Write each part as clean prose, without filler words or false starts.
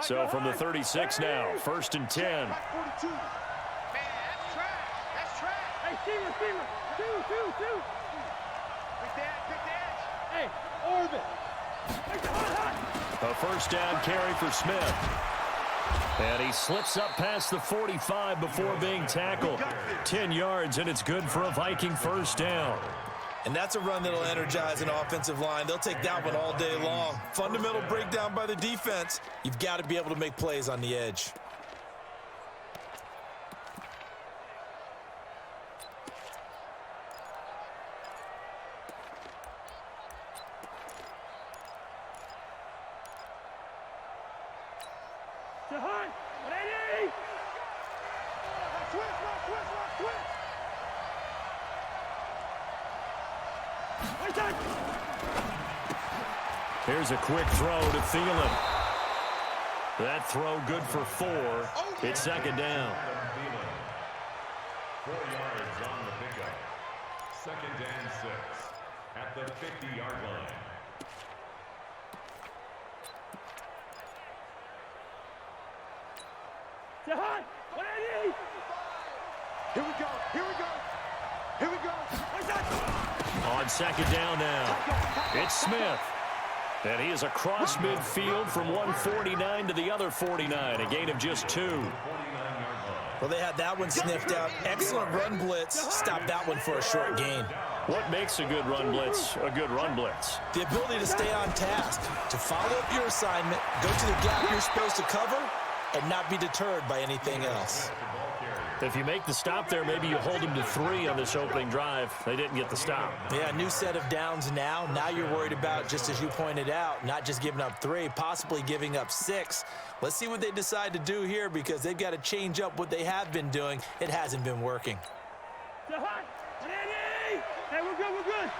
So from the 36 now, 1st and 10. Man, that's trash. That's trash. Hey, receiver. Two. Quick dash. Hey, orbit. A first down carry for Smith. And he slips up past the 45 before being tackled. 10 yards, and it's good for a Viking first down. And that's a run that'll energize an offensive line. They'll take that one all day long. Fundamental breakdown by the defense. You've got to be able to make plays on the edge. Here's a quick throw to Thielen. That throw good for 4. It's 2nd down. 4 yards on the pickup. 2nd and 6 at the 50-yard line. Here we go. On 2nd down now, it's Smith. And he is across midfield from 149 to the other 49, a gain of just 2. Well, they had that one sniffed out. Excellent run blitz. Stop that one for a short gain. What makes a good run blitz a good run blitz? The ability to stay on task, to follow up your assignment, go to the gap you're supposed to cover, and not be deterred by anything else. If you make the stop there, maybe you hold them to 3 on this opening drive. They didn't get the stop. Yeah, new set of downs now. Now you're worried about, just as you pointed out, not just giving up 3, possibly giving up 6. Let's see what they decide to do here, because they've got to change up what they have been doing. It hasn't been working. Hey, we're good.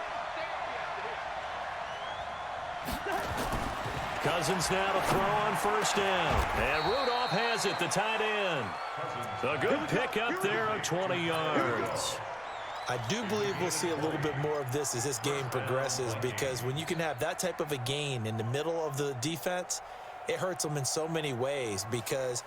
Cousins now to throw on 1st down. And Rudolph has it, the tight end. A good pickup there of 20 yards. I do believe we'll see a little bit more of this as this game progresses, because when you can have that type of a gain in the middle of the defense, it hurts them in so many ways, because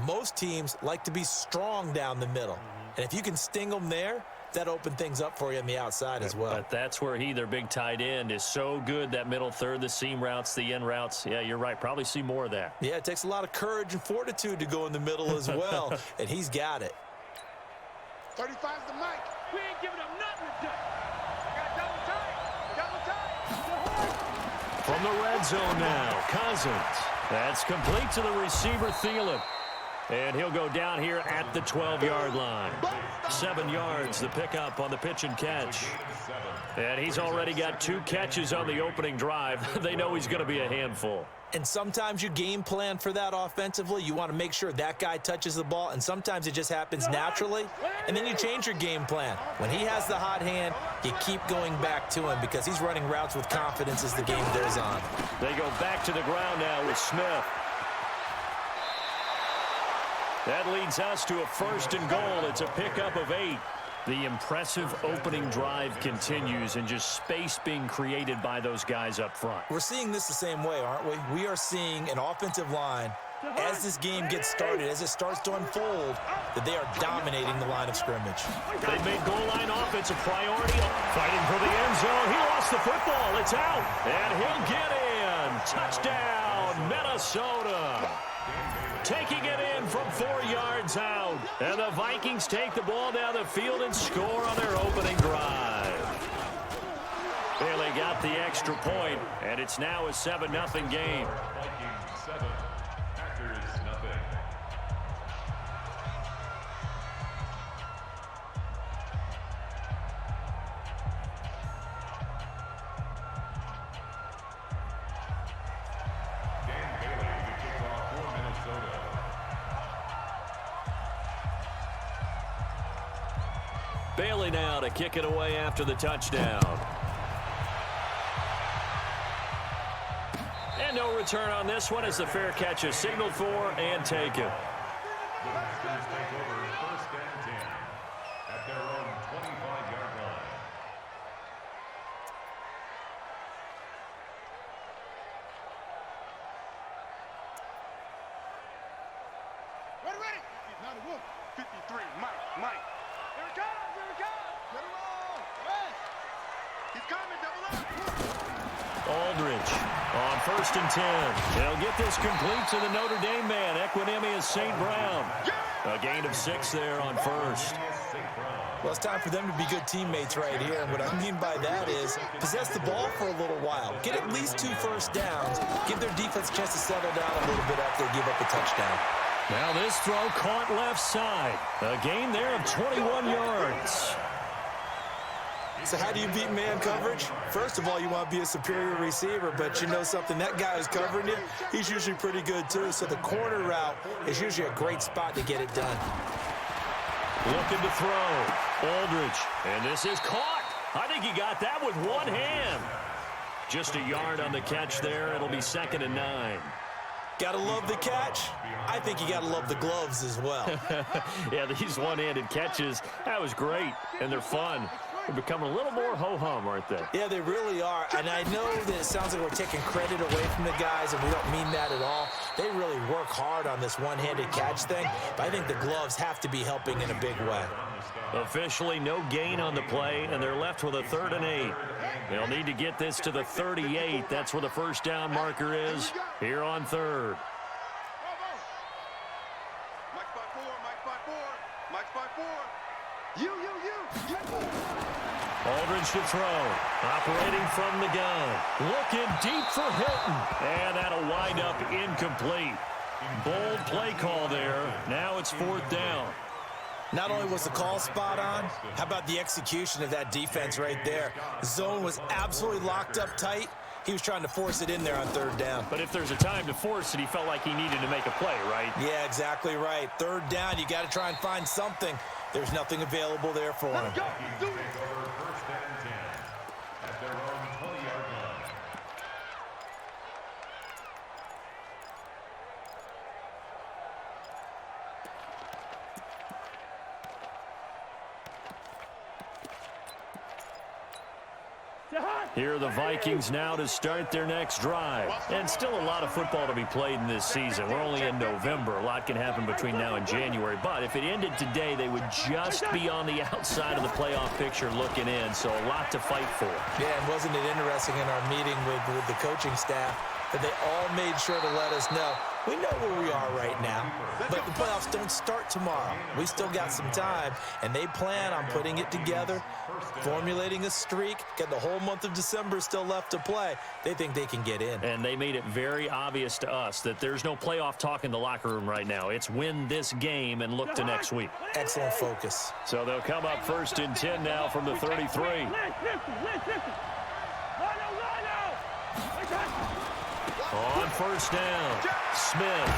most teams like to be strong down the middle. And if you can sting them there, that opened things up for you on the outside as well. But that's where their big tight end, is so good, that middle third, the seam routes, the end routes. Yeah, you're right. Probably see more of that. Yeah, it takes a lot of courage and fortitude to go in the middle as well, and he's got it. 35's the mic. We ain't giving up nothing today. Got double time. From the red zone now, Cousins. That's complete to the receiver, Thielen. And he'll go down here at the 12-yard line. 7 yards, the pickup on the pitch and catch. And he's already got 2 catches on the opening drive. They know he's going to be a handful. And sometimes you game plan for that offensively. You want to make sure that guy touches the ball, and sometimes it just happens naturally. And then you change your game plan. When he has the hot hand, you keep going back to him because he's running routes with confidence as the game goes on. They go back to the ground now with Smith. That leads us to a 1st and goal. It's a pickup of 8. The impressive opening drive continues and just space being created by those guys up front. We're seeing this the same way, aren't we? We are seeing an offensive line, as this game gets started, as it starts to unfold, that they are dominating the line of scrimmage. They've made goal line offense a priority. Fighting for the end zone. He lost the football. It's out. And he'll get in. Touchdown, Minnesota. Taking it in from 4 yards out. And the Vikings take the ball down the field and score on their opening drive. Bailey got the extra point, and it's now a 7-0 game. Vikings 7, Packers nothing. Dan Bailey to kick off for Minnesota. Bailey now to kick it away after the touchdown. And no return on this one as the fair catch is signaled for and taken. The Packers take over 1st and 10 at their own 25-yard line. Ready. 53, Mike. Here it comes. Get him on. Yes. He's coming, double up. Aldridge on 1st and 10. They'll get this complete to the Notre Dame man, Equanimeous St. Brown. A gain of 6 there on 1st. Well, it's time for them to be good teammates right here. And what I mean by that is possess the ball for a little while. Get at least 2 first downs. Give their defense a chance to settle down a little bit after they give up a touchdown. Now this throw caught left side. A gain there of 21 yards. So how do you beat man coverage? First of all, you want to be a superior receiver, but you know something, that guy who's covering you, he's usually pretty good too. So the corner route is usually a great spot to get it done. Looking to throw. Aldridge. And this is caught. I think he got that with one hand. Just a yard on the catch there. It'll be 2nd and 9. Gotta love the catch. I think you gotta love the gloves as well. Yeah, these one-handed catches, that was great, and they're fun. They're becoming a little more ho-hum, aren't they? Yeah, they really are. And I know that it sounds like we're taking credit away from the guys, and we don't mean that at all. They really work hard on this one-handed catch thing, but I think the gloves have to be helping in a big way. Officially, no gain on the play, and they're left with a 3rd and 8. They'll need to get this to the 38. That's where the first down marker is here on 3rd. Mike spot 4. You. Aldridge to throw. Operating from the gun. Looking deep for Hilton. And that'll wind up incomplete. Bold play call there. Now it's 4th down. Not only was the call spot on, how about the execution of that defense right there? The zone was absolutely locked up tight. He was trying to force it in there on 3rd down. But if there's a time to force it, he felt like he needed to make a play, right? Yeah, exactly right. 3rd down, you got to try and find something. There's nothing available there for him. Go. Do it. 1st and 10 at their own 20-yard line. Here are the Vikings now to start their next drive. And still a lot of football to be played in this season. We're only in November. A lot can happen between now and January. But if it ended today, they would just be on the outside of the playoff picture looking in. So a lot to fight for. Yeah, and wasn't it interesting in our meeting with the coaching staff? that they all made sure to let us know, we know where we are right now, but the playoffs don't start tomorrow. We still got some time, and they plan on putting it together, formulating a streak, got the whole month of December still left to play. They think they can get in. And they made it very obvious to us that there's no playoff talk in the locker room right now. It's win this game and look to next week. Excellent focus. So they'll come up 1st and 10 now from the 33. On 1st down, Smith.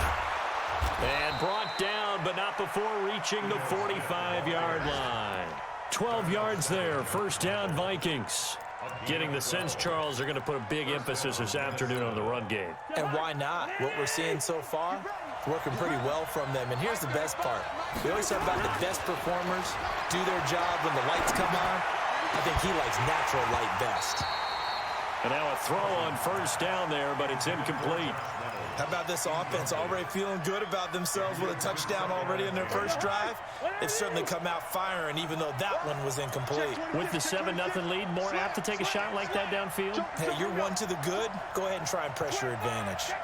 And brought down, but not before reaching the 45-yard line. 12 yards there, 1st down Vikings. Getting the sense, Charles, they're going to put a big emphasis this afternoon on the run game. And why not? What we're seeing so far, working pretty well from them. And here's the best part. We always talk about the best performers do their job when the lights come on. I think he likes natural light best. And now a throw on 1st down there, but it's incomplete. How about this offense already feeling good about themselves with a touchdown already in their first drive? They've certainly come out firing, even though that one was incomplete. With the 7-0 lead, more apt to take a shot like that downfield? Hey, you're one to the good. Go ahead and try and press your advantage.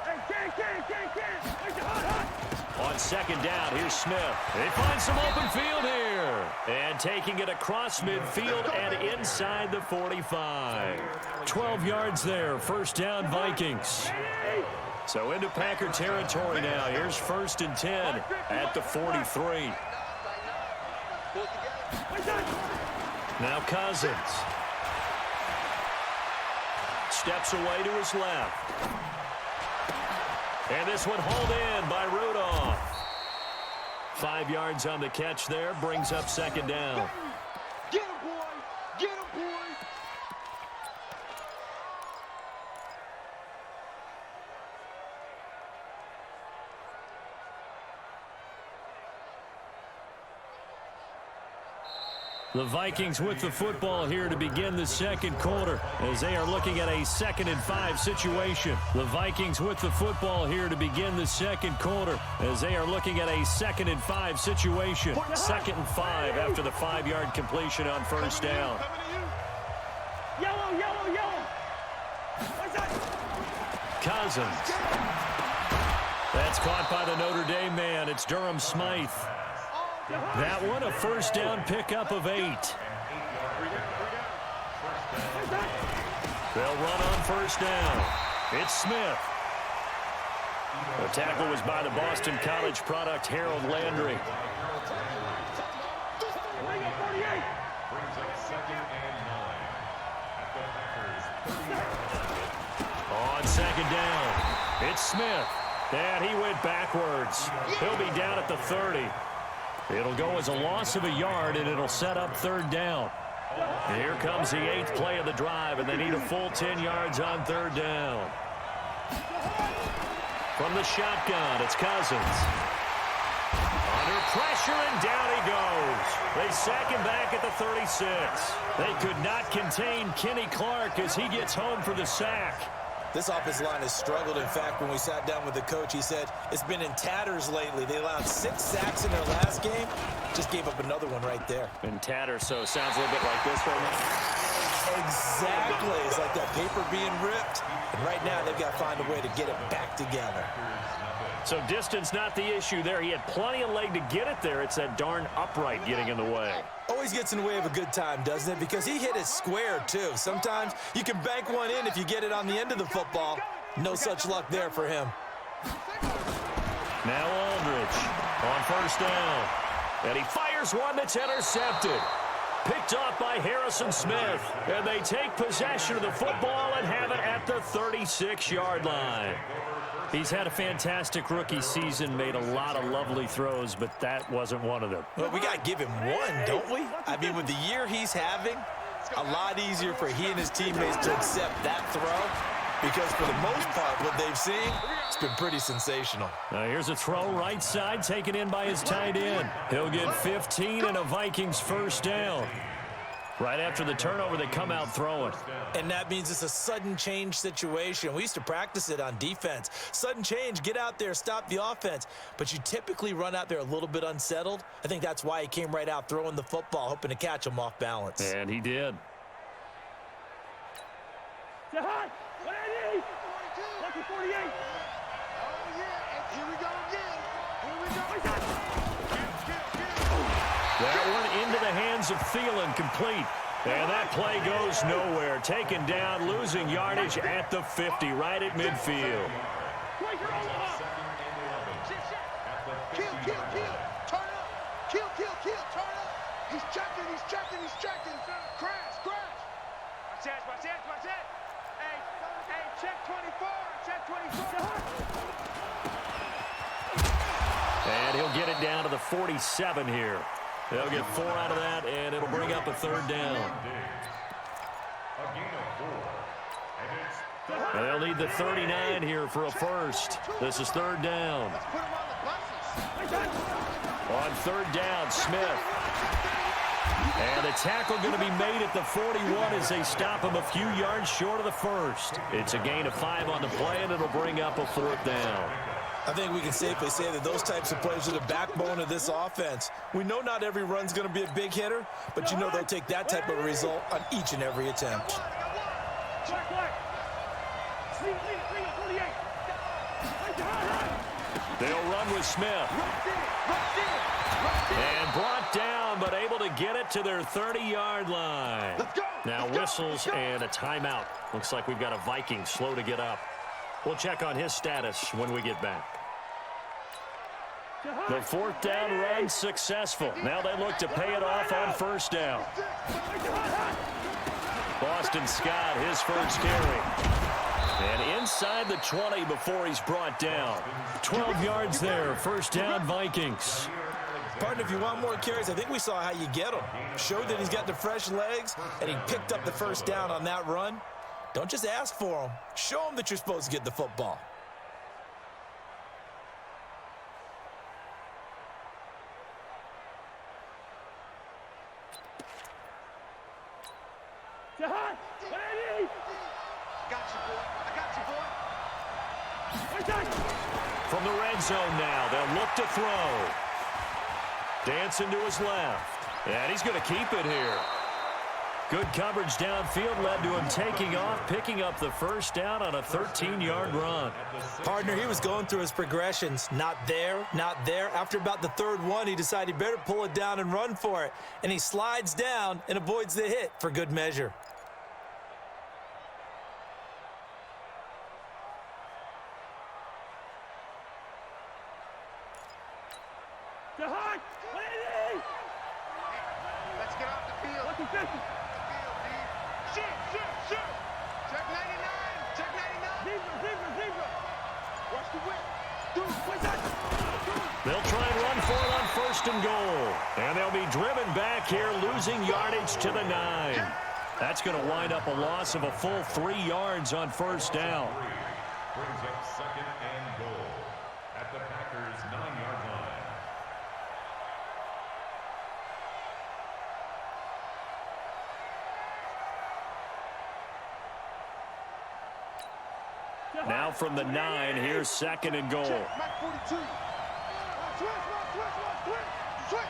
On 2nd down, here's Smith. They find some open field here. And taking it across midfield and inside the 45. 12 yards there, 1st down Vikings. So into Packer territory now. Here's 1st and 10 at the 43. Now Cousins. Steps away to his left. And this one hauled in by Rudolph. 5 yards on the catch there. Brings up 2nd down. Get him, boy! Get him, boy! The Vikings with the football here to begin the 2nd quarter as they are looking at a 2nd and 5 situation. The Vikings with the football here to begin the 2nd quarter as they are looking at a 2nd and 5 situation. 2nd and 5 after the 5-yard completion on 1st down. Yellow, yellow, yellow! Cousins. That's caught by the Notre Dame man. It's Durham Smythe. That one, a 1st down pickup of 8. They'll run on 1st down. It's Smith. The tackle was by the Boston College product, Harold Landry. Brings up 2nd and 9 at the Packers. On 2nd down, it's Smith. And he went backwards. He'll be down at the 30. It'll go as a loss of a yard, and it'll set up 3rd down. And here comes the 8th play of the drive, and they need a full 10 yards on 3rd down. From the shotgun, it's Cousins. Under pressure, and down he goes. They sack him back at the 36. They could not contain Kenny Clark as he gets home for the sack. This offensive line has struggled. In fact, when we sat down with the coach, he said it's been in tatters lately. They allowed 6 sacks in their last game. Just gave up another one right there. In tatters, so it sounds a little bit like this right now. Exactly. It's like that paper being ripped. And right now, they've got to find a way to get it back together. So distance not the issue there. He had plenty of leg to get it there. It's that darn upright getting in the way. Always gets in the way of a good time, doesn't it? Because he hit it square, too. Sometimes you can bank one in if you get it on the end of the football. No such luck there for him. Now Aldridge on 1st down. And he fires one that's intercepted. Picked off by Harrison Smith. And they take possession of the football and have it at the 36-yard line. He's had a fantastic rookie season, made a lot of lovely throws, but that wasn't one of them. Well, we got to give him one, don't we? I mean, with the year he's having, a lot easier for he and his teammates to accept that throw because for the most part, what they've seen, it's been pretty sensational. Now here's a throw right side taken in by his tight end. He'll get 15 and a Vikings 1st down. Right after the turnover, they come out throwing. And that means it's a sudden change situation. We used to practice it on defense. Sudden change, get out there, stop the offense. But you typically run out there a little bit unsettled. I think that's why he came right out throwing the football, hoping to catch him off balance. And he did. What I need? Lucky 42. Here we go again. Here we go. That one into the hands of Thielen, complete. And that play goes nowhere. Taken down, losing yardage at the 50, right at midfield. Kill. Turn up. Kill. Turn up. He's checking. Crash. Watch that. Hey, check 24. And he'll get it down to the 47 here. They'll get 4 out of that, and it'll bring up a third down. And they'll need the 39 here for a first. This is third down. Let's put him on the buses. On third down, Smith. And the tackle going to be made at the 41 as they stop him a few yards short of the first. It's a gain of 5 on the play, and it'll bring up a fourth down. I think we can safely say that those types of plays are the backbone of this offense. We know not every run's going to be a big hitter, but you know they'll take that type of result on each and every attempt. They'll run with Smith. And brought down, but able to get it to their 30-yard line. Now whistles and a timeout. Looks like we've got a Viking slow to get up. We'll check on his status when we get back. The fourth down run successful. Now they look to pay it off on first down. Boston Scott, his first carry. And inside the 20 before he's brought down. 12 yards there, first down Vikings. Partner, if you want more carries, I think we saw how you get them. Showed that he's got the fresh legs, and he picked up the first down on that run. Don't just ask for them. Show them that you're supposed to get the football. From the red zone now, they'll look to throw. Dancing to his left. And he's going to keep it here. Good coverage downfield led to him taking off, picking up the first down on a 13-yard run. Partner, he was going through his progressions. Not there, not there. After about the third one, he decided he better pull it down and run for it. And he slides down and avoids the hit for good measure. Let's get off the field. Shoot. Check 99. Zebra. Watch the whip. They'll try and run for it on first and goal. And they'll be driven back here, losing yardage to the 9. That's going to wind up a loss of a full 3 yards on first down. Brings up second and goal at the Packers' 9-yard line. Now from the 9, here's second and goal. Mike 42.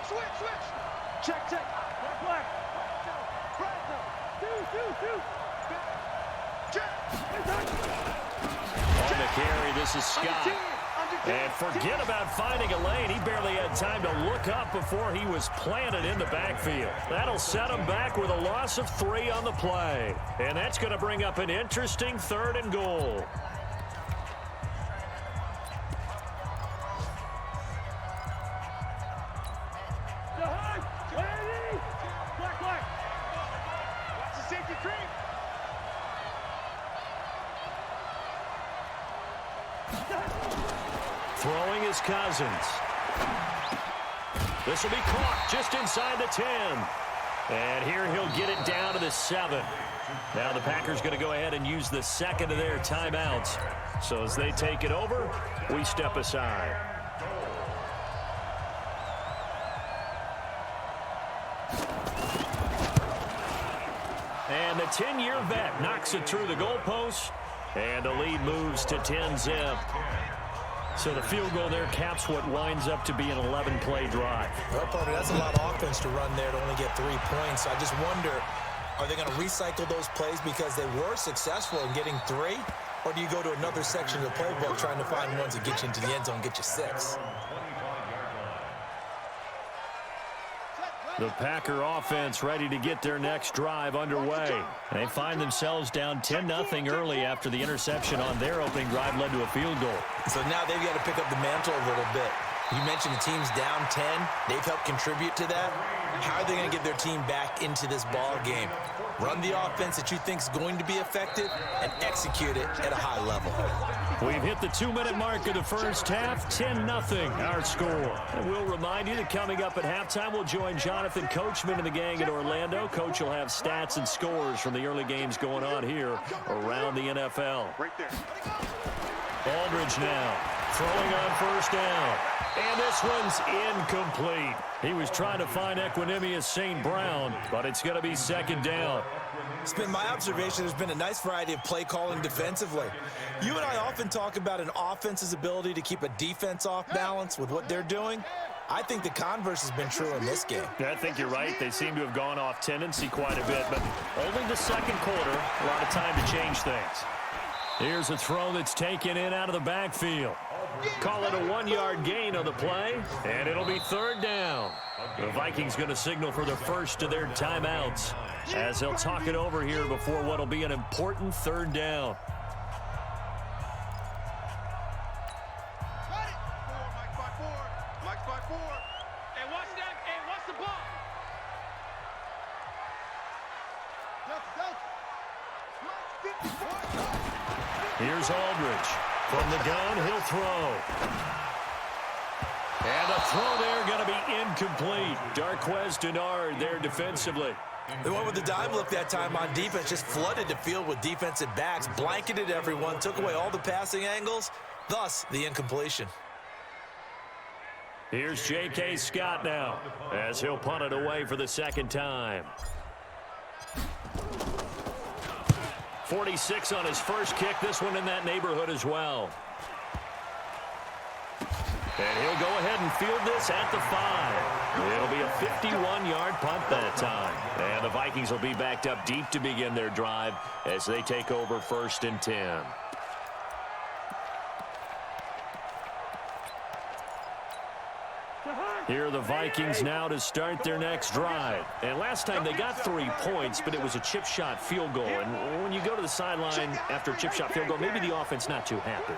Switch. Check. Black. On the carry, this is Scott. And forget about finding a lane. He barely had time to look up before he was planted in the backfield. That'll set him back with a loss of 3 on the play. And that's going to bring up an interesting third and goal. Throwing is Cousins. This will be caught just inside the 10. And here he'll get it down to the 7. Now the Packers going to go ahead and use the second of their timeouts. So as they take it over, we step aside. And the 10-year vet knocks it through the goalpost. And the lead moves to 10-zip. So the field goal there caps what winds up to be an 11-play drive. Well, partner, that's a lot of offense to run there to only get 3 points. I just wonder, are they going to recycle those plays because they were successful in getting 3? Or do you go to another section of the playbook trying to find ones that get you into the end zone and get you 6? The Packer offense ready to get their next drive underway. They find themselves down 10-0 early after the interception on their opening drive led to a field goal. So now they've got to pick up the mantle a little bit. You mentioned the team's down 10. They've helped contribute to that. How are they going to get their team back into this ball game? Run the offense that you think is going to be effective and execute it at a high level. We've hit the 2-minute mark of the first half. 10-0 our score. And we'll remind you that coming up at halftime, we'll join Jonathan Coachman and the gang at Orlando. Coach will have stats and scores from the early games going on here around the NFL. Right there. Aldridge now throwing on first down. And this one's incomplete. He was trying to find Equanimeous St. Brown, but it's going to be second down. It's been my observation there's been a nice variety of play calling defensively. You and I often talk about an offense's ability to keep a defense off balance with what they're doing. I think the converse has been true in this game. I think you're right. They seem to have gone off tendency quite a bit, but only the second quarter, a lot of time to change things. Here's a throw that's taken in out of the backfield. Call it a 1-yard gain on the play, and it'll be third down. The Vikings going to signal for the first of their timeouts as they'll talk it over here before what will be an important third down. Mike's by 4. Mike's by 4. Hey, watch that. Hey, watch the ball. Here's Aldridge. From the gun, he'll throw. And the throw there going to be incomplete. Darqueze Dennard there defensively. They went with the dime look that time on defense, just flooded the field with defensive backs, blanketed everyone, took away all the passing angles, thus the incompletion. Here's J.K. Scott now as he'll punt it away for the second time. 46 on his first kick. This one in that neighborhood as well. And he'll go ahead and field this at the 5. It'll be a 51-yard punt that time. And the Vikings will be backed up deep to begin their drive as they take over 1st and 10. Here are the Vikings now to start their next drive. And last time they got 3 points, but it was a chip shot field goal. And when you go to the sideline after a chip shot field goal, maybe the offense not too happy.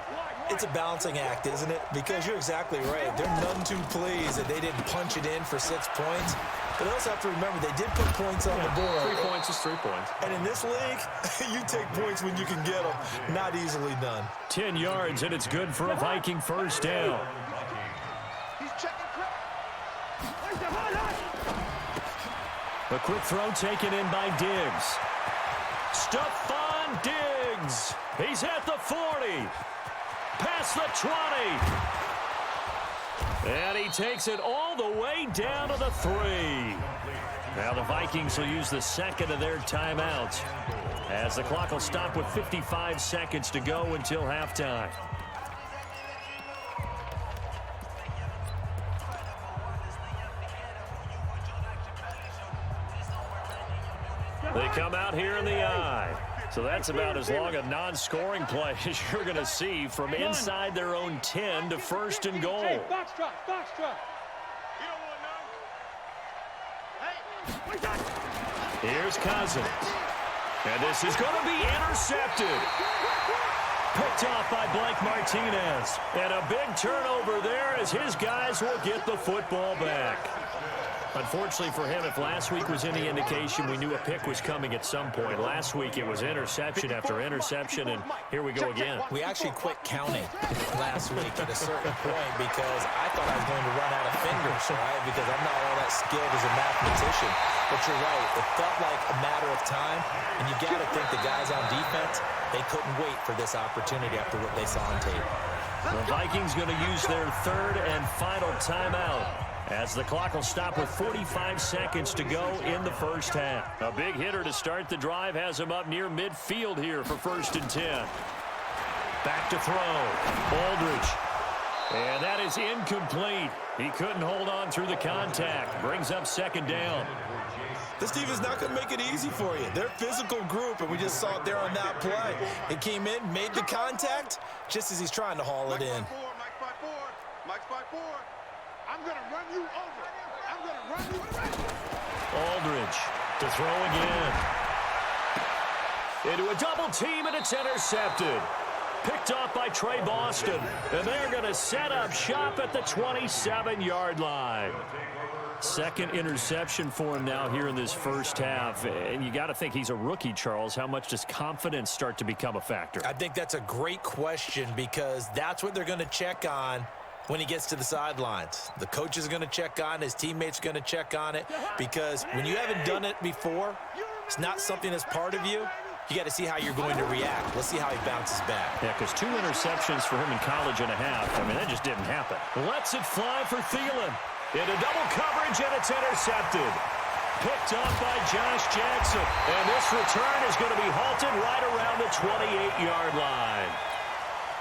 It's a balancing act, isn't it? Because you're exactly right. They're none too pleased that they didn't punch it in for 6 points. But they also have to remember they did put points on the board. 3 points is 3 points. And in this league, you take points when you can get them. Not easily done. 10 yards, and it's good for a Viking first down. He's checking quick. A quick throw taken in by Diggs. Stephon Diggs. He's at the 40. Past the 20. And he takes it all the way down to the 3. Now the Vikings will use the second of their timeouts as the clock will stop with 55 seconds to go until halftime. They come out here in the I. So that's about as long a non-scoring play as you're going to see from inside their own 10 to 1st and goal. Hey, box truck, box truck. You don't want none. Hey. Here's Cousins. And this is going to be intercepted. Picked off by Blake Martinez. And a big turnover there as his guys will get the football back. Unfortunately for him, if last week was any indication, we knew a pick was coming at some point. Last week it was interception after interception, and here we go again. We actually quit counting last week at a certain point because I thought I was going to run out of fingers, right? Because I'm not all that skilled as a mathematician. But you're right. It felt like a matter of time, and you got to think the guys on defense, they couldn't wait for this opportunity after what they saw on tape. The Vikings going to use their third and final timeout as the clock will stop with 45 seconds to go in the first half. A big hitter to start the drive has him up near midfield here for 1st and 10. Back to throw. Aldridge. And that is incomplete. He couldn't hold on through the contact. Brings up second down. This defense is not going to make it easy for you. They're a physical group, and we just saw it there on that play. He came in, made the contact, just as he's trying to haul it in. Mike's 5-4. I'm going to run you over. I'm going to run you over. Aldridge to throw again. Into a double team, and it's intercepted. Picked off by Trey Boston. And they're going to set up shop at the 27-yard line. Second interception for him now here in this first half. And you got to think he's a rookie, Charles. How much does confidence start to become a factor? I think that's a great question because that's what they're going to check on when he gets to the sidelines. The coach is going to check on, his teammates are going to check on it, because when you haven't done it before, it's not something that's part of you. You got to see how you're going to react. Let's see how he bounces back. Yeah, because 2 interceptions for him in college and a half. I mean, that just didn't happen. Lets it fly for Thielen. Into double coverage, and it's intercepted. Picked up by Josh Jackson. And this return is going to be halted right around the 28-yard line.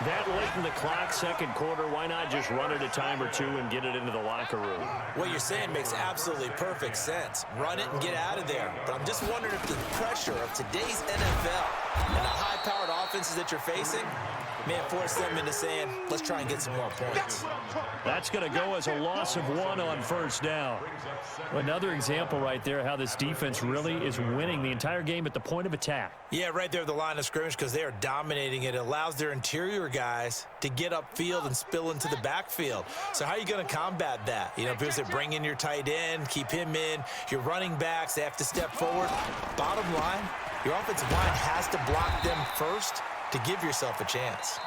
That late in the clock, second quarter, why not just run it a time or two and get it into the locker room? What you're saying makes absolutely perfect sense. Run it and get out of there. But I'm just wondering if the pressure of today's NFL and the high-powered offenses that you're facing may force them into saying, let's try and get some more points. That's going to go as a loss of 1 on first down. Another example right there how this defense really is winning the entire game at the point of attack. Yeah, right there at the line of scrimmage, because they are dominating it. It allows their interior guys to get upfield and spill into the backfield. So how are you going to combat that? You know, people say bring in your tight end, keep him in. Your running backs, they have to step forward. Bottom line, your offensive line has to block them first to give yourself a chance.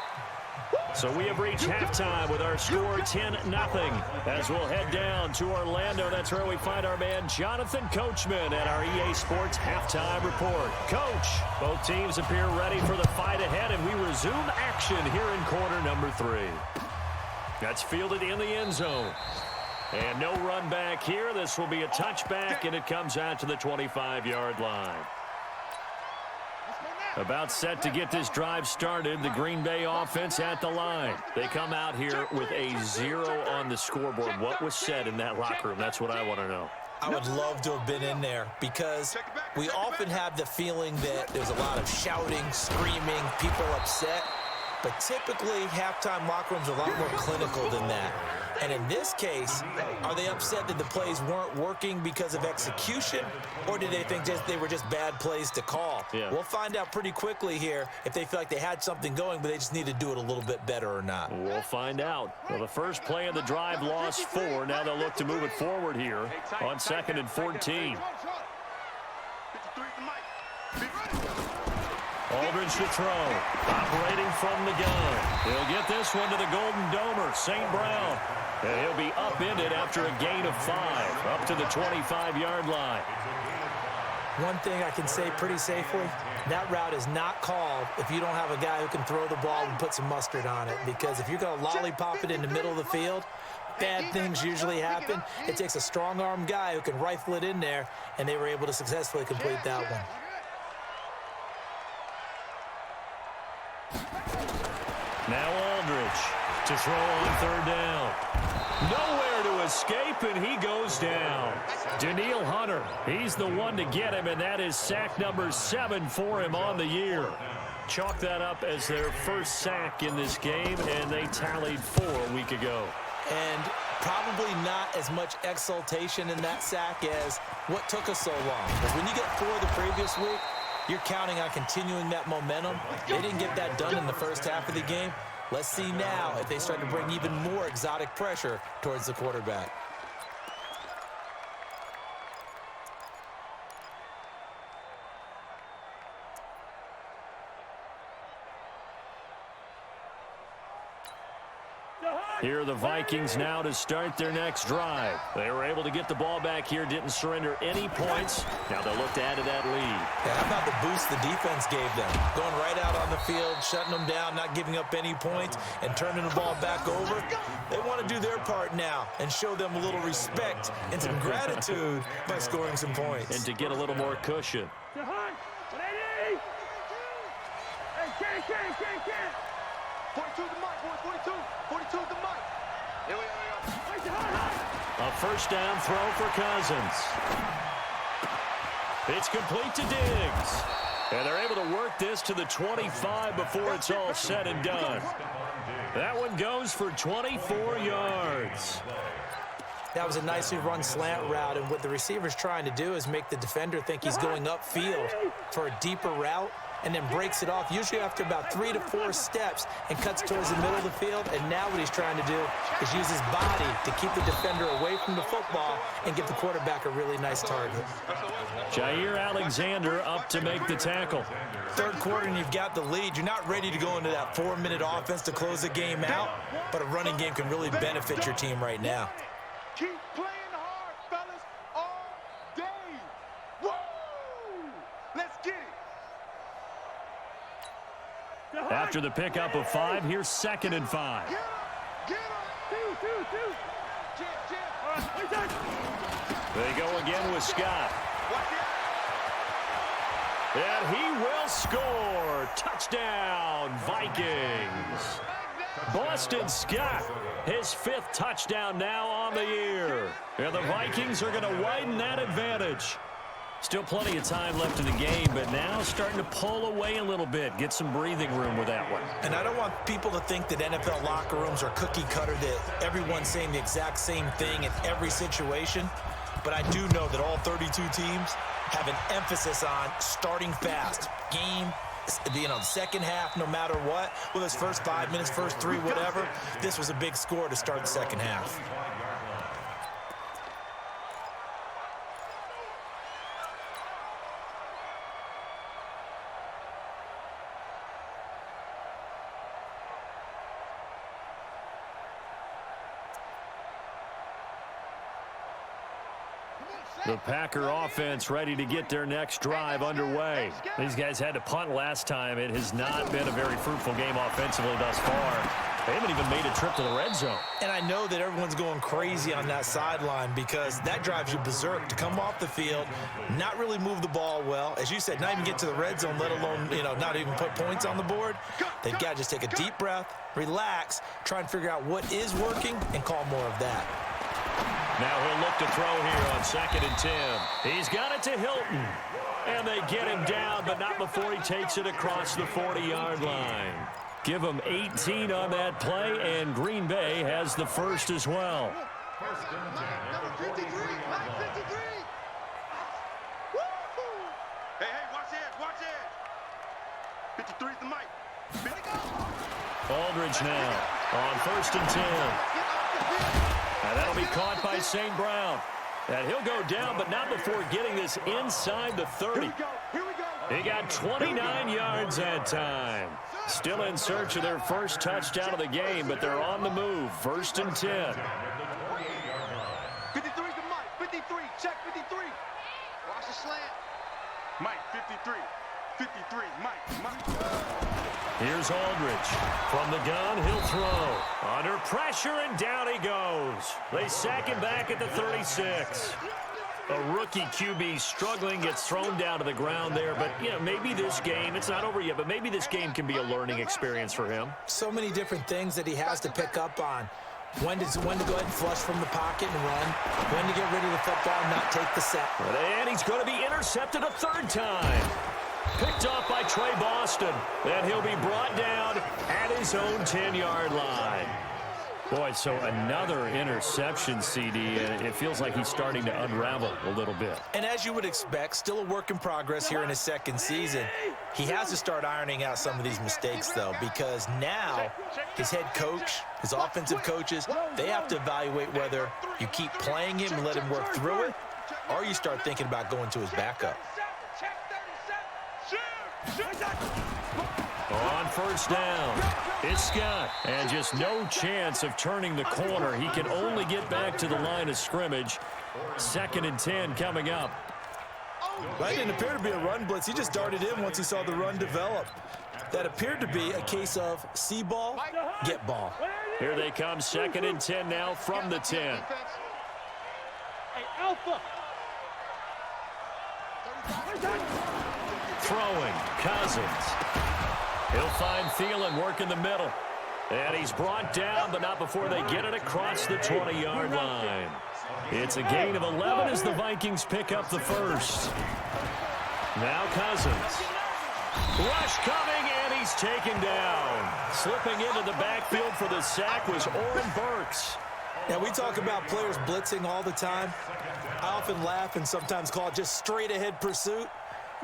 So we have reached halftime with our score 10-0 as we'll head down to Orlando. That's where we find our man Jonathan Coachman at our EA Sports Halftime Report. Coach, both teams appear ready for the fight ahead, and we resume action here in quarter number 3. That's fielded in the end zone. And no run back here. This will be a touchback, and it comes out to the 25-yard line. About set to get this drive started, the Green Bay offense at the line. They come out here with a 0 on the scoreboard. What was said in that locker room? That's what I want to know. I would love to have been in there because we often have the feeling that there's a lot of shouting, screaming, people upset. But typically, halftime locker rooms are a lot more clinical than that. And in this case, are they upset that the plays weren't working because of execution, or did they think they were just bad plays to call? Yeah. We'll find out pretty quickly here if they feel like they had something going, but they just need to do it a little bit better or not. We'll find out. Well, the first play of the drive lost 4. Now they'll look to move it forward here on 2nd and 14. Aldridge to throw. Operating from the gun. He'll get this one to the Golden Domer, St. Brown. And he'll be upended after a gain of 5, up to the 25-yard line. One thing I can say pretty safely, that route is not called if you don't have a guy who can throw the ball and put some mustard on it. Because if you're going to lollipop it in the middle of the field, bad things usually happen. It takes a strong-arm guy who can rifle it in there, and they were able to successfully complete that one. Now Aldridge to throw on 3rd down. Nowhere to escape, and he goes down. Danielle Hunter, he's the one to get him, and that is sack number 7 for him on the year. Chalk that up as their first sack in this game, and they tallied 4 a week ago. And probably not as much exultation in that sack as what took us so long. Because when you get 4 the previous week, you're counting on continuing that momentum. They didn't get that done in the first half of the game. Let's see now if they start to bring even more exotic pressure towards the quarterback. Here are the Vikings now to start their next drive. They were able to get the ball back here, didn't surrender any points. Now they'll look to add to that lead. Yeah, how about the boost the defense gave them? Going right out on the field, shutting them down, not giving up any points, and turning the ball back over. They want to do their part now and show them a little respect and some gratitude by scoring some points. And to get a little more cushion. Hey, 42 the mic, boys, 42. 42 the mic. Here we go. A first down throw for Cousins. It's complete to Diggs. And they're able to work this to the 25 before it's all said and done. That one goes for 24 yards. That was a nicely run slant route, and what the receiver's trying to do is make the defender think he's going upfield for a deeper route, and then breaks it off, usually after about 3 to 4 steps, and cuts towards the middle of the field. And now what he's trying to do is use his body to keep the defender away from the football and give the quarterback a really nice target. Jair Alexander up to make the tackle. Third quarter and you've got the lead. You're not ready to go into that 4-minute offense to close the game out, but a running game can really benefit your team right now. Keep playing hard, fellas, all day. Woo! Let's get it. After the pickup of 5, here's 2nd and 5. Get him! Get him! Two. Jim. They go again with Scott. Watch it. And he will score. Touchdown, Vikings. Boston Scott, his 5th touchdown now on the year. And the Vikings are going to widen that advantage. Still plenty of time left in the game, but now starting to pull away a little bit. Get some breathing room with that one. And I don't want people to think that NFL locker rooms are cookie cutter, that everyone's saying the exact same thing in every situation. But I do know that all 32 teams have an emphasis on starting fast. Game, the second half, no matter what, whether it's first 5 minutes, first 3, whatever, this was a big score to start the second half. The Packer offense ready to get their next drive underway. These guys had to punt last time. It has not been a very fruitful game offensively thus far. They haven't even made a trip to the red zone. And I know that everyone's going crazy on that sideline because that drives you berserk to come off the field, not really move the ball well. As you said, not even get to the red zone, let alone, not even put points on the board. They've got to just take a deep breath, relax, try and figure out what is working, and call more of that. Now he'll look to throw here on 2nd and 10. He's got it to Hilton. And they get him down, but not before he takes it across the 40-yard line. Give him 18 on that play, and Green Bay has the first as well. Number 53, Mike 53. Woo! Hey, watch it. 53's the Mike. Aldridge now on 1st and 10. And that'll be caught by St. Brown. And he'll go down, but not before getting this inside the 30. Here we go. He got 29 yards that time. Still in search of their first touchdown of the game, but they're on the move. 1st and 10. 53's the Mike. 53. Check 53. Watch the slant. Mike, 53. 53. Mike. Here's Aldridge. From the gun, he'll throw. Under pressure, and down he goes. They sack him back at the 36. A rookie QB struggling, gets thrown down to the ground there. But, maybe this game, it's not over yet, but maybe this game can be a learning experience for him. So many different things that he has to pick up on. When to go ahead and flush from the pocket and run. When to get rid of the football and not take the sack. And he's going to be intercepted a 3rd time. Picked off by Trey Boston. And he'll be brought down at his own 10-yard line. Boy, so another interception, CD, and it feels like he's starting to unravel a little bit. And as you would expect, still a work in progress here in his 2nd season. He has to start ironing out some of these mistakes, though, because now his head coach, his offensive coaches, they have to evaluate whether you keep playing him and let him work through it, or you start thinking about going to his backup. On 1st down, it's Scott. And just no chance of turning the corner. He can only get back to the line of scrimmage. 2nd and 10 coming up. That didn't appear to be a run blitz. He just darted in once he saw the run develop. That appeared to be a case of see ball, get ball. Here they come, 2nd and 10 now from the 10. Hey, Alpha. Throwing, Cousins. He'll find Thielen, work in the middle. And he's brought down, but not before they get it across the 20-yard line. It's a gain of 11 as the Vikings pick up the first. Now Cousins. Rush coming, and he's taken down. Slipping into the backfield for the sack was Oren Burks. Now, we talk about players blitzing all the time. I often laugh and sometimes call it just straight-ahead pursuit.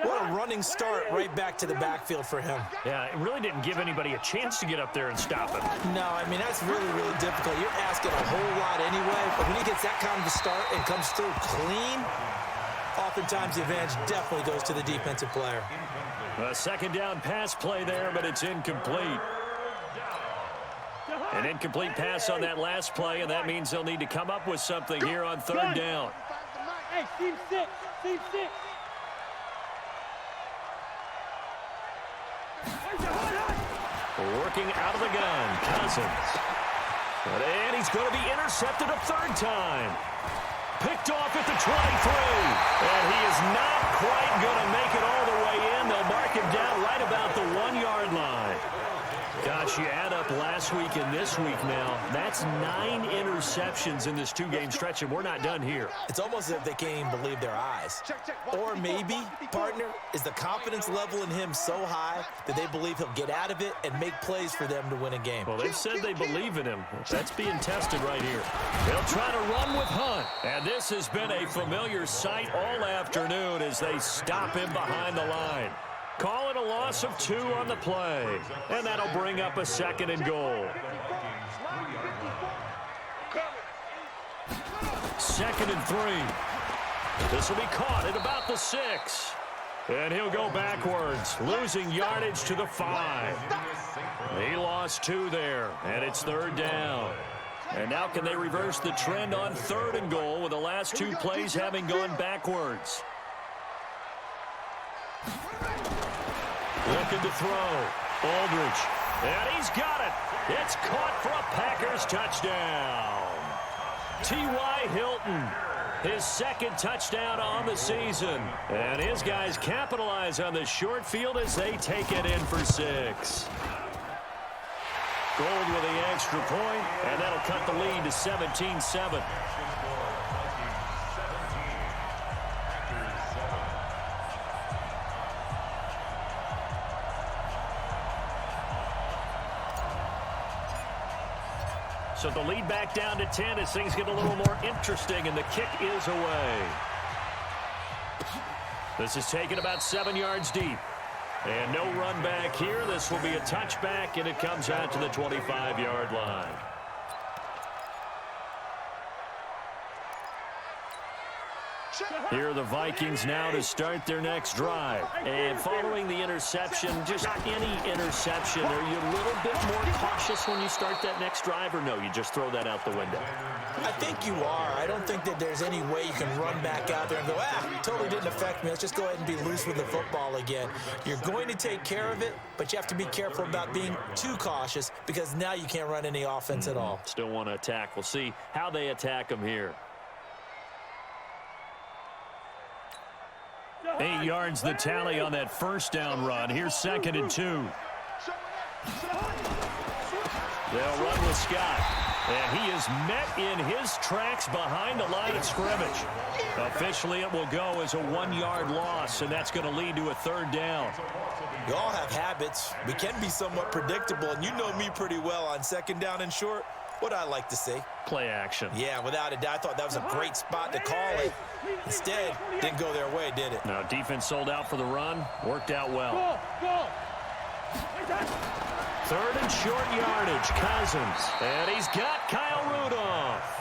What a running start right back to the backfield for him. Yeah, it really didn't give anybody a chance to get up there and stop him. No, I mean, that's really, really difficult. You're asking a whole lot anyway, but when he gets that kind of a start and comes through clean, oftentimes the advantage definitely goes to the defensive player. A second down pass play there, but it's incomplete. An incomplete pass on that last play, and that means they'll need to come up with something here on third down. Hey, team six, team six. Working out of the gun, Cousins. And he's going to be intercepted a third time. Picked off at the 23. And he is not quite going to make it all the way in. They'll mark him down right about the 1-yard line. Gosh, you add up last week and this week now. That's 9 interceptions in this 2-game stretch, and we're not done here. It's almost as if they can't even believe their eyes. Or maybe, partner, is the confidence level in him so high that they believe he'll get out of it and make plays for them to win a game. Well, they've said they believe in him. That's being tested right here. They'll try to run with Hunt. And this has been a familiar sight all afternoon as they stop him behind the line. Call it a loss of 2 on the play. And that'll bring up a 2nd and goal. 2nd and 3. This will be caught at about the 6. And he'll go backwards, losing yardage to the 5. He lost 2 there, and it's third down. And now can they reverse the trend on 3rd and goal with the last 2 plays having gone backwards? Looking to throw. Aldridge. And he's got it. It's caught for a Packers touchdown. T.Y. Hilton. His 2nd touchdown on the season. And his guys capitalize on the short field as they take it in for 6. Gold with the extra point, and that'll cut the lead to 17-7. So the lead back down to 10 as things get a little more interesting, and the kick is away. This is taken about 7 yards deep. And no run back here. This will be a touchback, and it comes out to the 25-yard line. Here are the Vikings now to start their next drive. And following the interception, just any interception, are you a little bit more cautious when you start that next drive, or no, you just throw that out the window? I think you are. I don't think that there's any way you can run back out there and go, totally didn't affect me. Let's just go ahead and be loose with the football again. You're going to take care of it, but you have to be careful about being too cautious because now you can't run any offense at all. Still want to attack. We'll see how they attack them here. 8 yards the tally on that first down run. Here's 2nd and 2. They'll run with Scott. And he is met in his tracks behind the line of scrimmage. Officially, it will go as a 1-yard loss, and that's going to lead to a 3rd down. We all have habits. We can be somewhat predictable, and you know me pretty well on 2nd down and short. What I like to see. Play action. Yeah, without a doubt. I thought that was a great spot to call it. Instead, didn't go their way, did it? No, defense sold out for the run. Worked out well. Go. 3rd and short yardage. Cousins. And he's got Kyle Rudolph.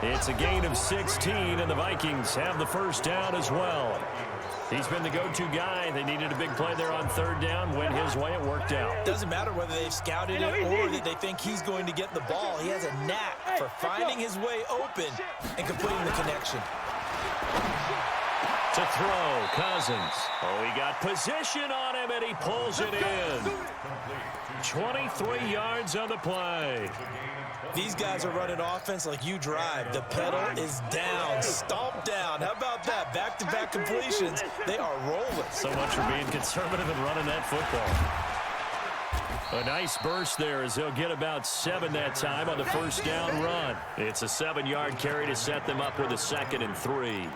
It's a gain of 16, and the Vikings have the first down as well. He's been the go-to guy. They needed a big play there on 3rd down. Went his way. It worked out. Doesn't matter whether they've scouted it or that they think he's going to get the ball. He has a knack for finding his way open and completing the connection. To throw, Cousins. Oh, he got position on him, and he pulls it in. 23 yards on the play. These guys are running offense like you drive. The pedal is down, stomped down. How about that? Back-to-back completions. They are rolling. So much for being conservative and running that football. A nice burst there as they'll get about 7 that time on the first down run. It's a 7-yard carry to set them up with a 2nd and 3.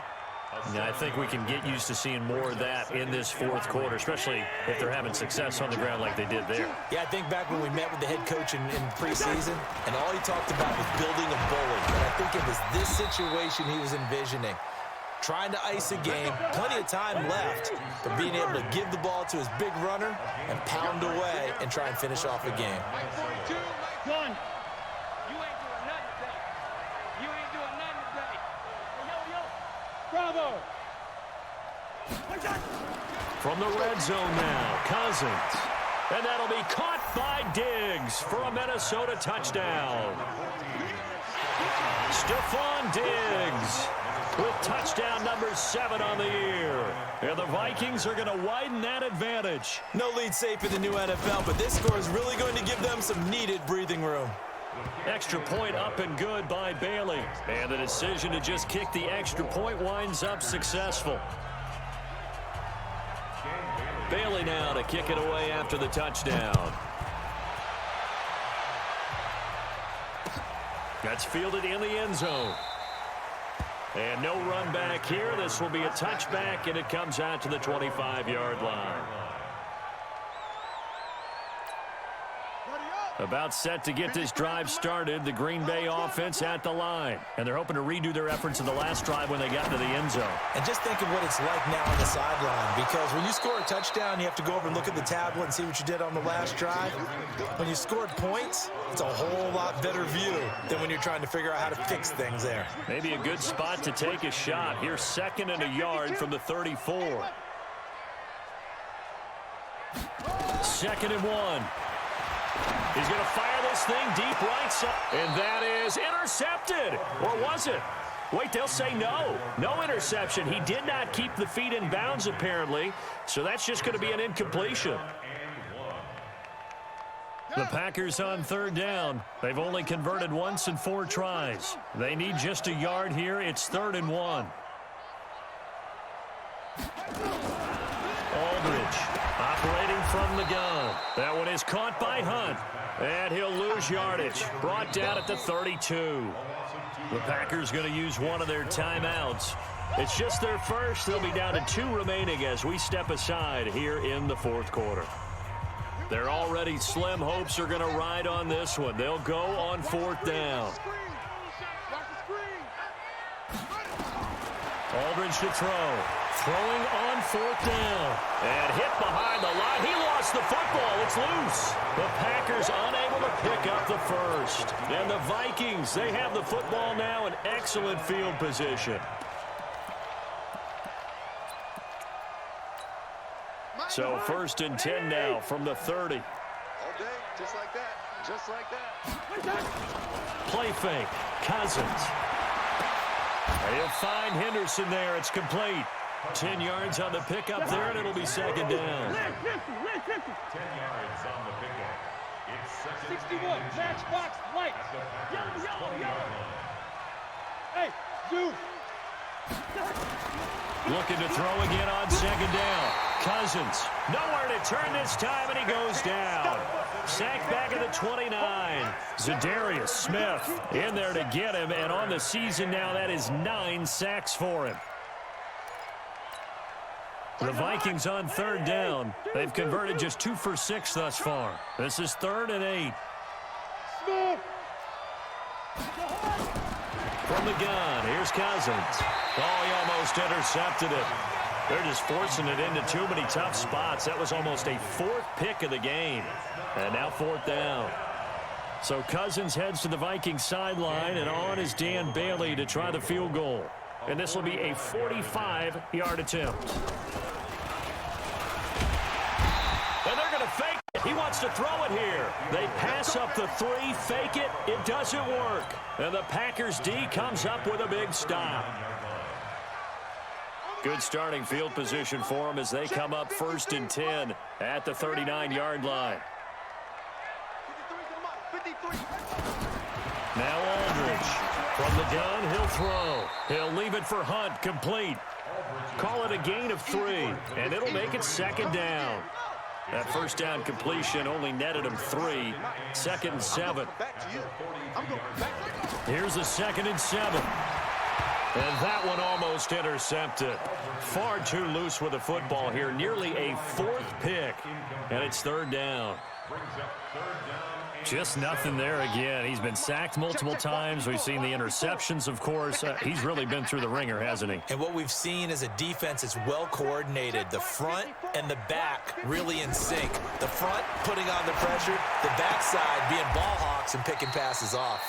Now, I think we can get used to seeing more of that in this fourth quarter, especially if they're having success on the ground like they did there. Yeah, I think back when we met with the head coach in preseason, and all he talked about was building a bully. And I think it was this situation he was envisioning. Trying to ice a game, plenty of time left, but being able to give the ball to his big runner and pound away and try and finish off a game. Done. You ain't doing nothing today. You ain't doing nothing today. Yo. Bravo. From the red zone now, Cousins. And that'll be caught by Diggs for a Minnesota touchdown. Stephon Diggs with touchdown number 7 on the year. And the Vikings are going to widen that advantage. No lead safe in the new NFL, but this score is really going to give them some needed breathing room. Extra point up and good by Bailey. And the decision to just kick the extra point winds up successful. Bailey now to kick it away after the touchdown. That's fielded in the end zone. And no run back here. This will be a touchback, and it comes out to the 25-yard line. About set to get this drive started. The Green Bay offense at the line. And they're hoping to redo their efforts in the last drive when they got into the end zone. And just think of what it's like now on the sideline, because when you score a touchdown, you have to go over and look at the tablet and see what you did on the last drive. When you scored points, it's a whole lot better view than when you're trying to figure out how to fix things there. Maybe a good spot to take a shot. Here's 2nd and a yard from the 34. 2nd and 1. He's going to fire this thing deep right side. And that is intercepted. Or was it? Wait, they'll say no. No interception. He did not keep the feet in bounds, apparently. So that's just going to be an incompletion. The Packers on 3rd down. They've only converted once in 4 tries. They need just a yard here. It's 3rd and 1. Aldridge operating from the gun. That one is caught by Hunt. And he'll lose yardage. Brought down at the 32. The Packers going to use one of their timeouts. It's just their first. They'll be down to 2 remaining as we step aside here in the fourth quarter. Their already slim hopes are going to ride on this one. They'll go on 4th down. Aldridge to throw. Throwing on 4th down. And hit behind the line. He lost the football. It's loose. The Packers unable to pick up the first. And the Vikings, they have the football now in excellent field position. So 1st and 10 now from the 30. All day, just like that. Just like that. Play fake. Cousins. He'll find Henderson there. It's complete. 10 yards on the pickup there, and it'll be 2nd down. 10 yards on the pickup. It's 61, matchbox, light. Yo. Hey, Zeus. Looking to throw again on 2nd down. Cousins, nowhere to turn this time, and he goes down. Sacked back at the 29. Zadarius Smith in there to get him, and on the season now, that is 9 sacks for him. The Vikings on 3rd down. They've converted just 2 for 6 thus far. This is 3rd and 8. From the gun, here's Cousins. Oh, he almost intercepted it. They're just forcing it into too many tough spots. That was almost a 4th pick of the game. And now 4th down. So Cousins heads to the Vikings sideline, and on is Dan Bailey to try the field goal. And this will be a 45-yard attempt. And they're going to fake it. He wants to throw it here. They pass up the 3, fake it. It doesn't work. And the Packers D comes up with a big stop. Good starting field position for them as they come up 1st and 10 at the 39-yard line. Now Aldridge. From the gun, he'll throw. He'll leave it for Hunt, complete. Call it a gain of 3, and it'll make it 2nd down. That first down completion only netted him 3. 2nd and 7. Here's the 2nd and 7. And that one almost intercepted. Far too loose with the football here. Nearly a 4th pick. And it's 3rd down. Just nothing there again. He's been sacked multiple times. We've seen the interceptions, of course. He's really been through the ringer, hasn't he? And what we've seen is a defense that's well coordinated. The front and the back really in sync. The front putting on the pressure, the backside being ball hawks and picking passes off.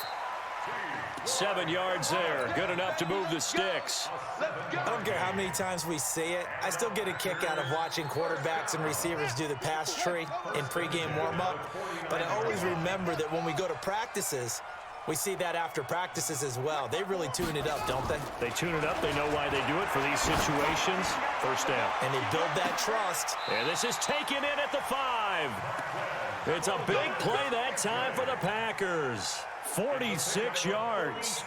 7 yards there. Good enough to move the sticks. I don't care how many times we see it. I still get a kick out of watching quarterbacks and receivers do the pass tree in pregame warm-up. But I always remember that when we go to practices, we see that after practices as well. They really tune it up, don't they? They tune it up. They know why they do it for these situations. First down. And they build that trust. And this is taken in at the 5. It's a big play that time for the Packers. 46 yards.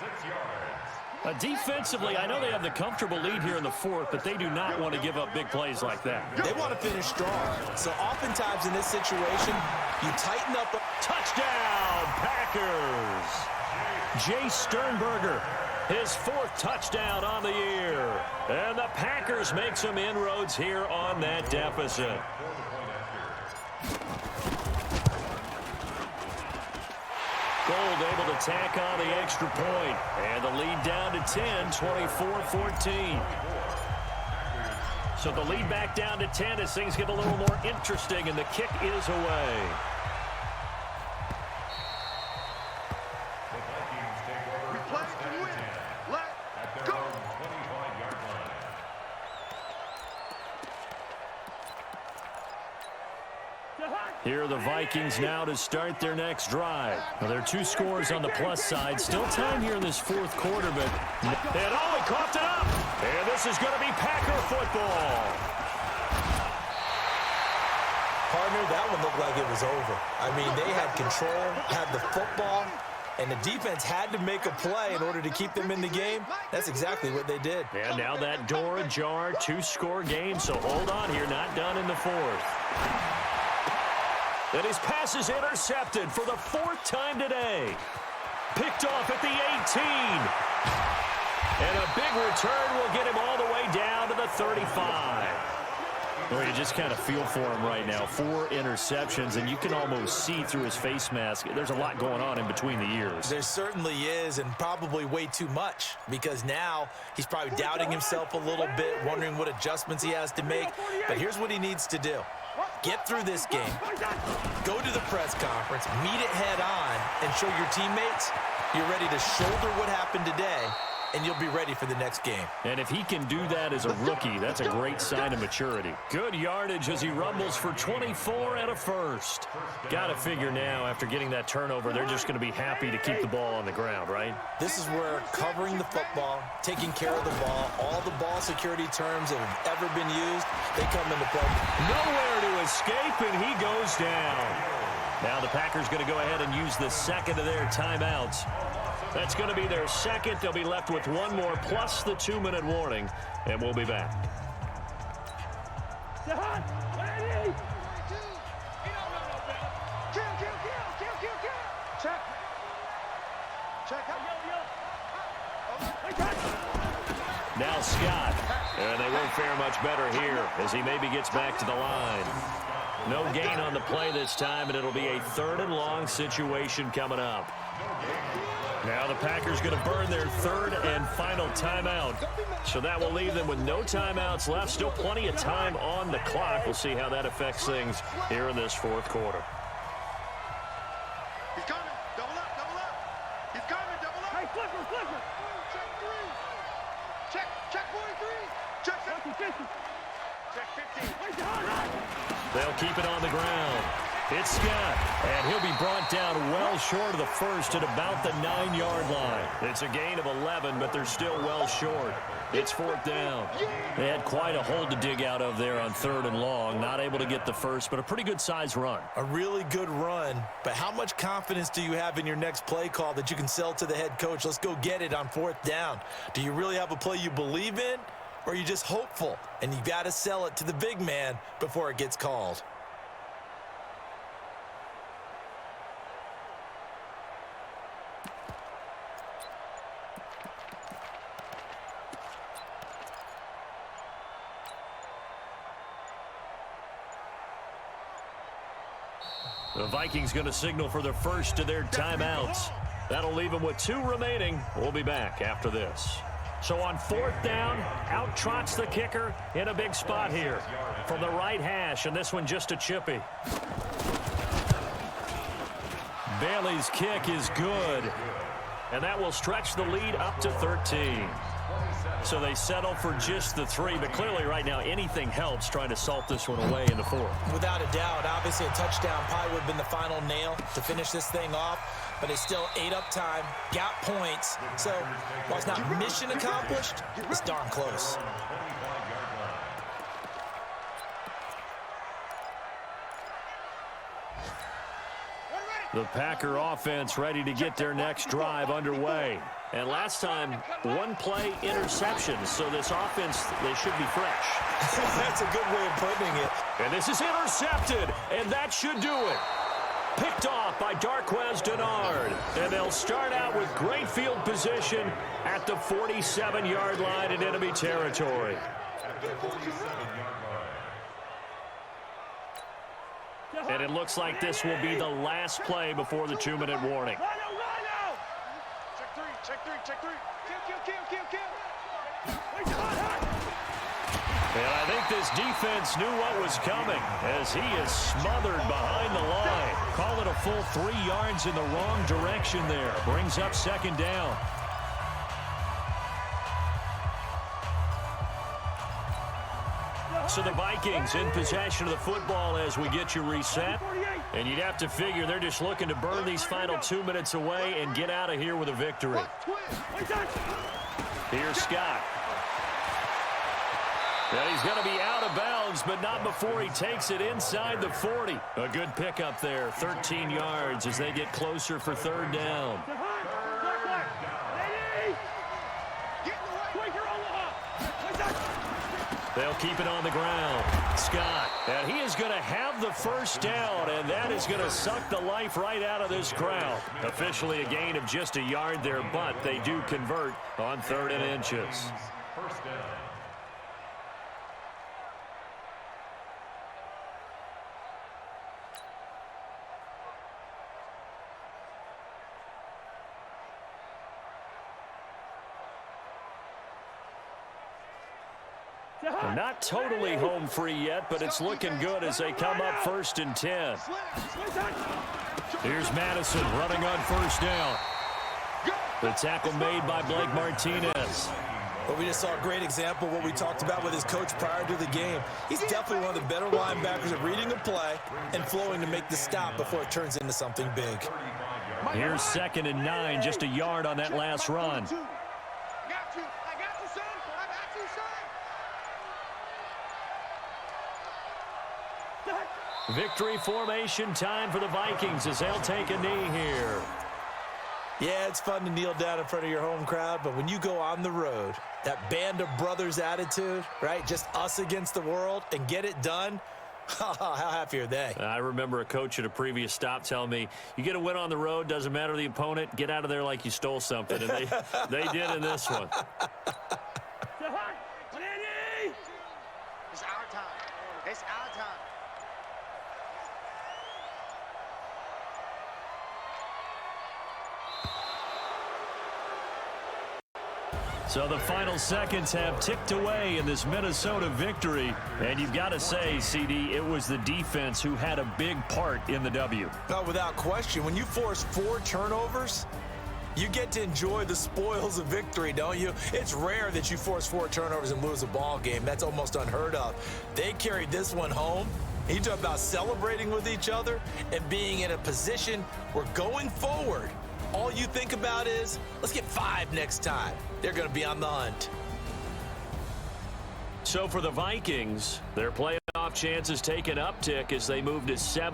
Defensively, I know they have the comfortable lead here in the 4th, but they do not want to give up big plays like that. They want to finish strong. So oftentimes in this situation, you tighten up. Touchdown, Packers. Jay Sternberger, his 4th touchdown on the year. And the Packers make some inroads here on that deficit. Gold able to tack on the extra point. And the lead down to 10, 24-14. So the lead back down to 10 as things get a little more interesting, and the kick is away. We play to win. Let's go. Here are the Vikings now to start their next drive. Well, there are 2 scores on the plus side. Still time here in this 4th quarter, but... And he coughed it up. And this is going to be Packer football. Partner, that one looked like it was over. I mean, they had control, had the football, and the defense had to make a play in order to keep them in the game. That's exactly what they did. And now that door ajar, 2-score game, so hold on here, not done in the 4th. And his pass is intercepted for the 4th time today. Picked off at the 18. And a big return will get him all the way down to the 35. Well, you just kind of feel for him right now. 4 interceptions, and you can almost see through his face mask. There's a lot going on in between the ears. There certainly is, and probably way too much, because now he's probably doubting himself a little bit, wondering what adjustments he has to make. But here's what he needs to do. Get through this game, go to the press conference, meet it head on, and show your teammates you're ready to shoulder what happened today, and you'll be ready for the next game. And if he can do that as a rookie, that's a great sign of maturity. Good yardage as he rumbles for 24 and a first. Got to figure now, after getting that turnover, they're just going to be happy to keep the ball on the ground, right? This is where covering the football, taking care of the ball, all the ball security terms that have ever been used, they come into play. Nowhere to escape, and he goes down. Now the Packers going to go ahead and use the 2nd of their timeouts. That's going to be their 2nd. They'll be left with 1 more plus the 2-minute warning, and we'll be back. Check. Check. Now Scott. And they won't fare much better here as he maybe gets back to the line. No gain on the play this time, and it'll be a 3rd and long situation coming up. Now the Packers going to burn their 3rd and final timeout. So that will leave them with no timeouts left. Still plenty of time on the clock. We'll see how that affects things here in this 4th quarter. He's coming. Double up, double up. He's coming, double up. Hey, flipper. Check 3. Check 43. Check 50. Check 15. They'll keep it on the ground. It's Scott, and he'll be brought down well short of the first at about the 9-yard line. It's a gain of 11, but they're still well short. It's 4th down. They had quite a hole to dig out of there on 3rd and long. Not able to get the first, but a pretty good size run. A really good run, but how much confidence do you have in your next play call that you can sell to the head coach? Let's go get it on 4th down. Do you really have a play you believe in, or are you just hopeful? And you got to sell it to the big man before it gets called. The Vikings going to signal for the first of their timeouts. That'll leave them with 2 remaining. We'll be back after this. So on 4th down, out trots the kicker in a big spot here from the right hash, and this one just a chippy. Bailey's kick is good, and that will stretch the lead up to 13. So they settle for just the 3, but clearly right now anything helps trying to salt this one away in the 4th. Without a doubt, obviously a touchdown probably would have been the final nail to finish this thing off, but it's still 8 up time, got points. So while it's not mission accomplished, it's darn close. The Packer offense ready to get their next drive underway. And last time, 1-play interception. So this offense, they should be fresh. That's a good way of putting it. And this is intercepted, and that should do it. Picked off by Darqueze Dennard. And they'll start out with great field position at the 47-yard line in enemy territory. And it looks like this will be the last play before the 2-minute warning. Check 3. Kill. And I think this defense knew what was coming as he is smothered behind the line. Call it a full 3 yards in the wrong direction there. Brings up 2nd down. So the Vikings in possession of the football as we get you reset. And you'd have to figure they're just looking to burn these final 2 minutes away and get out of here with a victory. Here's Scott. And he's going to be out of bounds, but not before he takes it inside the 40. A good pickup there, 13 yards as they get closer for 3rd down. They'll keep it on the ground. Scott, and he is going to have the first down, and that is going to suck the life right out of this crowd. Officially a gain of just a yard there, but they do convert on 3rd and inches. First down. Not totally home free yet, but it's looking good as they come up 1st and 10. Here's Madison running on 1st down. The tackle made by Blake Martinez. But we just saw a great example of what we talked about with his coach prior to the game. He's definitely one of the better linebackers at reading a play and flowing to make the stop before it turns into something big. Here's 2nd and 9, just a yard on that last run. Victory formation time for the Vikings as they'll take a knee here. Yeah, it's fun to kneel down in front of your home crowd, but when you go on the road, that band of brothers attitude, right, just us against the world, and get it done, how happy are they? I remember a coach at a previous stop telling me, you get a win on the road, doesn't matter the opponent, get out of there like you stole something, and they did in this one. It's our time. It's our time. So the final seconds have ticked away in this Minnesota victory. And you've got to say, CD, it was the defense who had a big part in the W. No, without question. When you force 4 turnovers, you get to enjoy the spoils of victory, don't you? It's rare that you force 4 turnovers and lose a ball game. That's almost unheard of. They carried this one home. You talk about celebrating with each other and being in a position where going forward, all you think about is, let's get 5 next time. They're going to be on the hunt. So for the Vikings, their playoff chances take an uptick as they move to 7.